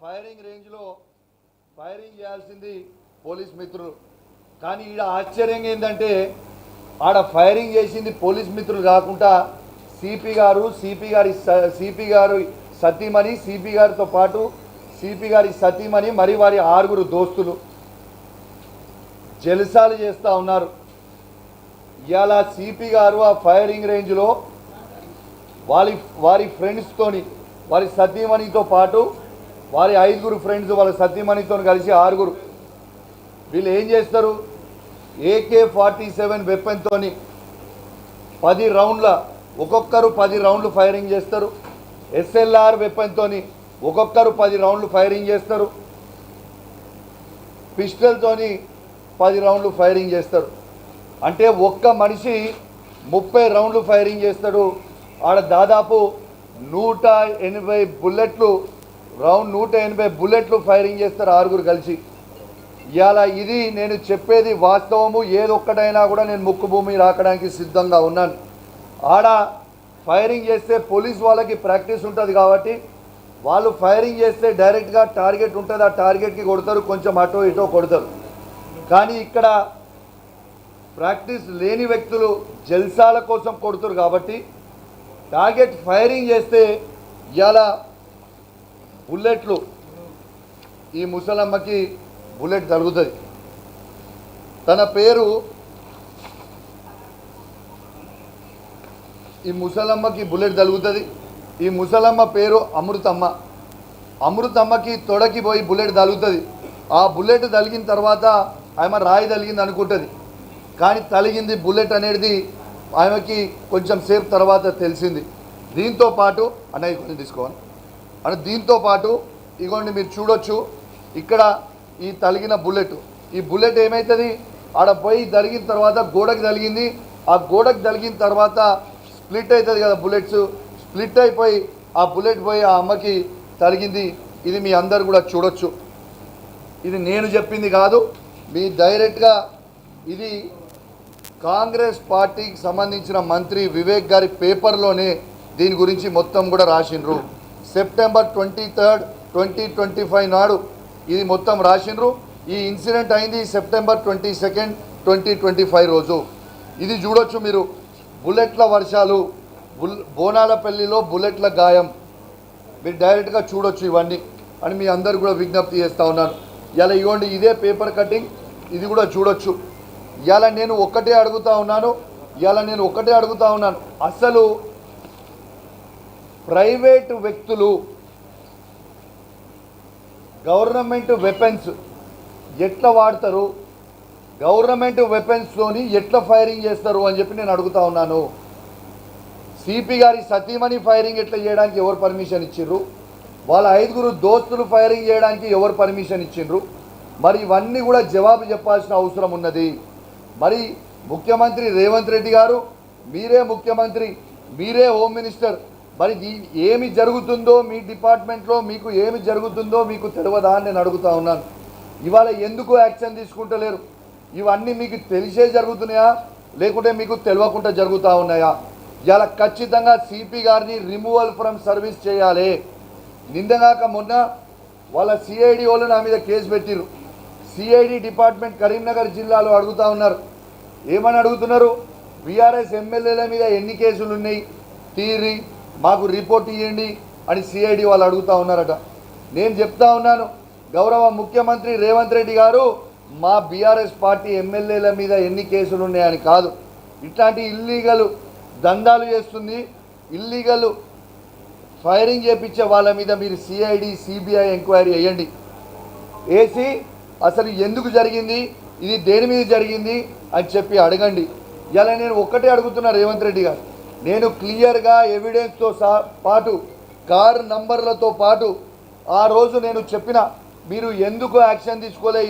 Firing రేంజ్లో firing చేయాల్సింది police మిత్రులు. కానీ ఈడ ఆశ్చర్యంగా ఏంటంటే ఆడ ఫైరింగ్ చేసింది పోలీస్ మిత్రులు కాకుండా సిపి గారు సతీమణి, సిపి గారితో పాటు సిపి గారి సతీమణి మరి వారి 6 దోస్తులు జల్సాలు చేస్తూ ఉన్నారు. ఇవాళ సిపి గారు ఆ ఫైరింగ్ రేంజ్లో వారి ఫ్రెండ్స్తోని, వారి సతీమణితో పాటు వారి 5 ఫ్రెండ్స్ వాళ్ళ సతీమణితో కలిసి 6 వీళ్ళు ఏం చేస్తారు? AK-47 వెపన్తో 10 రౌండ్ల ఒక్కొక్కరు 10 రౌండ్లు ఫైరింగ్ చేస్తారు. SLR వెపన్తో ఒక్కొక్కరు 10 రౌండ్లు ఫైరింగ్ చేస్తారు. పిస్టల్తోని 10 రౌండ్లు ఫైరింగ్ చేస్తారు. అంటే ఒక్క మనిషి 30 రౌండ్లు ఫైరింగ్ చేస్తాడు. ఆడ దాదాపు 180 బుల్లెట్లు, రౌండ్ 180 బుల్లెట్లు ఫైరింగ్ చేస్తారు 6 కలిసి. ఇవాళ ఇది నేను చెప్పేది వాస్తవము. ఏదొక్కటైనా కూడా నేను ముక్కు భూమి రాకడానికి సిద్ధంగా ఉన్నాను. ఆడ ఫైరింగ్ చేస్తే పోలీస్ వాళ్ళకి ప్రాక్టీస్ ఉంటుంది కాబట్టి వాళ్ళు ఫైరింగ్ చేస్తే డైరెక్ట్గా టార్గెట్ ఉంటుంది, ఆ టార్గెట్కి కొడతారు, కొంచెం అటో ఇటో కొడతారు. కానీ ఇక్కడ ప్రాక్టీస్ లేని వ్యక్తులు జల్సాల కోసం కొడుతారు కాబట్టి టార్గెట్ ఫైరింగ్ చేస్తే ఇవాళ బుల్లెట్లు ఈ ముసలమ్మకి బుల్లెట్ తగులుతుంది. తన పేరు ఈ ముసలమ్మకి బుల్లెట్ తగులుతుంది. ఈ ముసలమ్మ పేరు అమృతమ్మ. అమృతమ్మకి తొడకి పోయి బుల్లెట్ తగులుతుంది. ఆ బుల్లెట్ తగిలిన తర్వాత ఆమె రాయి తగిలింది అనుకుంటుంది. కానీ తగిలింది బుల్లెట్ అనేది ఆమెకి కొంచెం సేపు తర్వాత తెలిసింది. దీంతో పాటు అన్నయ్య కొంచెం తీసుకోవాలి అంటే దీంతో పాటు ఇగోండి మీరు చూడొచ్చు ఇక్కడ ఈ తగిలిన బుల్లెట్. ఈ బుల్లెట్ ఏమవుతుంది? ఆడ పోయి తగిలిన తర్వాత గోడకు తగిలింది. ఆ గోడకు తగిలిన తర్వాత స్ప్లిట్ అవుతుంది కదా బుల్లెట్స్, స్ప్లిట్ అయిపోయి ఆ బుల్లెట్ పోయి ఆ అమ్మకి తగిలింది. ఇది మీ అందరు కూడా చూడొచ్చు. ఇది నేను చెప్పింది కాదు, మీ డైరెక్ట్గా ఇది కాంగ్రెస్ పార్టీకి సంబంధించిన మంత్రి వివేక్ గారి పేపర్లోనే దీని గురించి మొత్తం కూడా రాసిండ్రు. సెప్టెంబర్ 23, 2025 నాడు ఇది మొత్తం రాసిండ్రు. ఈ ఇన్సిడెంట్ అయింది సెప్టెంబర్ 22, 2025 రోజు. ఇది చూడొచ్చు మీరు. బుల్లెట్ల వర్షాలు, బోనాలపల్లిలో బుల్లెట్ల గాయం, మీరు డైరెక్ట్గా చూడొచ్చు ఇవన్నీ అని మీ అందరు కూడా విజ్ఞప్తి చేస్తూ ఉన్నాను. ఇలా ఇవ్వండి ఇదే పేపర్ కటింగ్, ఇది కూడా చూడొచ్చు. ఇలా నేను ఒక్కటే అడుగుతూ ఉన్నాను, అసలు ప్రైవేటు వ్యక్తులు గవర్నమెంట్ వెపన్స్ ఎట్లా వాడతారు, గవర్నమెంట్ వెపన్స్తోని ఎట్లా ఫైరింగ్ చేస్తారు అని చెప్పి నేను అడుగుతూ ఉన్నాను. సిపి గారి సతీమణి ఫైరింగ్ ఎట్లా చేయడానికి ఎవరు పర్మిషన్ ఇచ్చిండ్రు? వాళ్ళ 5 దోస్తులు ఫైరింగ్ చేయడానికి ఎవరు పర్మిషన్ ఇచ్చిండ్రు? మరి ఇవన్నీ కూడా జవాబు చెప్పాల్సిన అవసరం ఉన్నది. మరి ముఖ్యమంత్రి రేవంత్ రెడ్డి గారు, మీరే ముఖ్యమంత్రి, మీరే హోమ్ మినిస్టర్, మరి ఏమి జరుగుతుందో మీ డిపార్ట్మెంట్లో మీకు ఏమి జరుగుతుందో మీకు తెలియదా అని నేను అడుగుతూ ఉన్నాను. ఇవాళ ఎందుకు యాక్షన్ తీసుకుంటలేరు? ఇవన్నీ మీకు తెలిసే జరుగుతున్నాయా లేకుంటే మీకు తెలియకుండా జరుగుతూ ఉన్నాయా? ఇవాళ ఖచ్చితంగా సిపి గారిని రిమూవల్ ఫ్రమ్ సర్వీస్ చేయాలి. నిందగాక మొన్న వాళ్ళ సిఐడి వాళ్ళు నా మీద కేసు పెట్టిరు. సిఐడి డిపార్ట్మెంట్ కరీంనగర్ జిల్లాలో అడుగుతూ ఉన్నారు. ఏమని అడుగుతున్నారు? బీఆర్ఎస్ ఎమ్మెల్యేల మీద ఎన్ని కేసులు ఉన్నాయి తీరి మాకు రిపోర్ట్ ఇవ్వండి అని సిఐడి వాళ్ళు అడుగుతూ ఉన్నారట. నేను చెప్తా ఉన్నాను, గౌరవ ముఖ్యమంత్రి రేవంత్ రెడ్డి గారు మా బీఆర్ఎస్ పార్టీ ఎమ్మెల్యేల మీద ఎన్ని కేసులు ఉన్నాయని కాదు, ఇట్లాంటి ఇల్లీగల్ దందాలు చేస్తుంది, ఇల్లీగల్ ఫైరింగ్ చేపించే వాళ్ళ మీద మీరు సిఐడి సిబిఐ ఎంక్వైరీ వేయండి. వేసి అసలు ఎందుకు జరిగింది, ఇది దేని మీద జరిగింది అని చెప్పి అడగండి. ఇలా నేను ఒక్కటే అడుగుతున్నా రేవంత్ రెడ్డి గారు, నేను క్లియర్గా ఎవిడెన్స్తో పాటు కారు నంబర్లతో పాటు ఆ రోజు నేను చెప్పిన మీరు ఎందుకు యాక్షన్ తీసుకోలే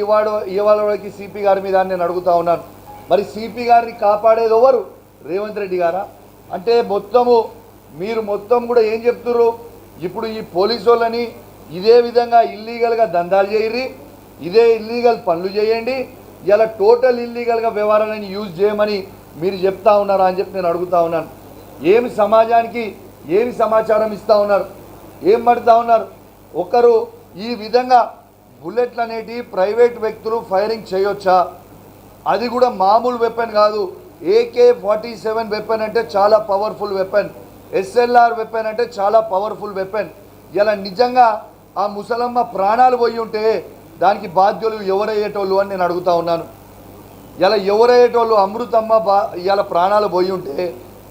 ఇవాళకి సిపి గారి మీద నేను అడుగుతా ఉన్నాను. మరి సిపి గారిని కాపాడేది ఎవరు? రేవంత్ రెడ్డి గారా? అంటే మీరు మొత్తం కూడా ఏం చెప్తున్నారు? ఇప్పుడు ఈ పోలీసు వాళ్ళని ఇదే విధంగా ఇల్లీగల్గా దందాలు చేయరి, ఇదే ఇల్లీగల్ పనులు చేయండి, ఇలా టోటల్ ఇల్లీగల్గా వ్యవహారాలను యూజ్ చేయమని మీరు చెప్తా ఉన్నారా అని చెప్పి నేను అడుగుతా ఉన్నాను. ఏమి సమాజానికి ఏమి సమాచారం ఇస్తూ ఉన్నారు, ఏం పడుతూ ఉన్నారు? ఒకరు ఈ విధంగా బుల్లెట్లు అనేటివి ప్రైవేట్ వ్యక్తులు ఫైరింగ్ చేయొచ్చా? అది కూడా మామూలు వెపన్ కాదు. AK-47 వెపన్ అంటే చాలా పవర్ఫుల్ వెపన్. SLR వెపన్ అంటే చాలా పవర్ఫుల్ వెపన్. ఇలా నిజంగా ఆ ముసలమ్మ ప్రాణాలు పోయి ఉంటే దానికి బాధ్యులు ఎవరయ్యేటోళ్ళు అని నేను అడుగుతా ఉన్నాను. ఇలా ఎవరయ్యేటోళ్ళు? అమృతమ్మ ఇలా ప్రాణాలు పోయి ఉంటే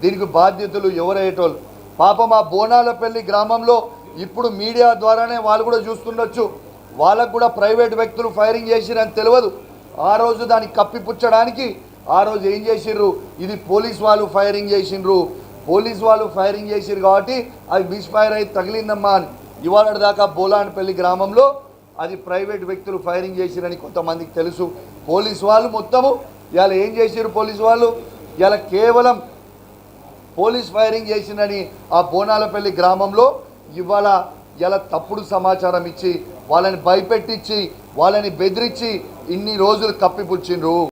దీనికి బాధ్యతలు ఎవరయ్యేటోళ్ళు? పాపం ఆ బోనాలపల్లి గ్రామంలో ఇప్పుడు మీడియా ద్వారానే వాళ్ళు కూడా చూస్తుండొచ్చు. వాళ్ళకు కూడా ప్రైవేట్ వ్యక్తులు ఫైరింగ్ చేసిరని తెలియదు. ఆ రోజు దాన్ని కప్పిపుచ్చడానికి ఆ రోజు ఏం చేసిర్రు? ఇది పోలీస్ వాళ్ళు ఫైరింగ్ చేసిండ్రు, పోలీస్ వాళ్ళు ఫైరింగ్ చేసిర్రు కాబట్టి అది మిస్ఫైర్ అయి తగిలిందమ్మా అని. ఇవాళ దాకా బోలాన్పల్లి గ్రామంలో అది ప్రైవేట్ వ్యక్తులు ఫైరింగ్ చేసిరని కొంతమందికి తెలుసు. పోలీస్ వాళ్ళు మొత్తము ఇవాళ ఏం చేసిర్రు? పోలీస్ వాళ్ళు ఇవాళ కేవలం పోలీస్ ఫైరింగ్ చేసిందని ఆ బోనాలపల్లి గ్రామంలో ఇవాళ ఇలా తప్పుడు సమాచారం ఇచ్చి వాళ్ళని భయపెట్టించి వాళ్ళని బెదిరించి ఇన్ని రోజులు కప్పిపుచ్చిండ్రు.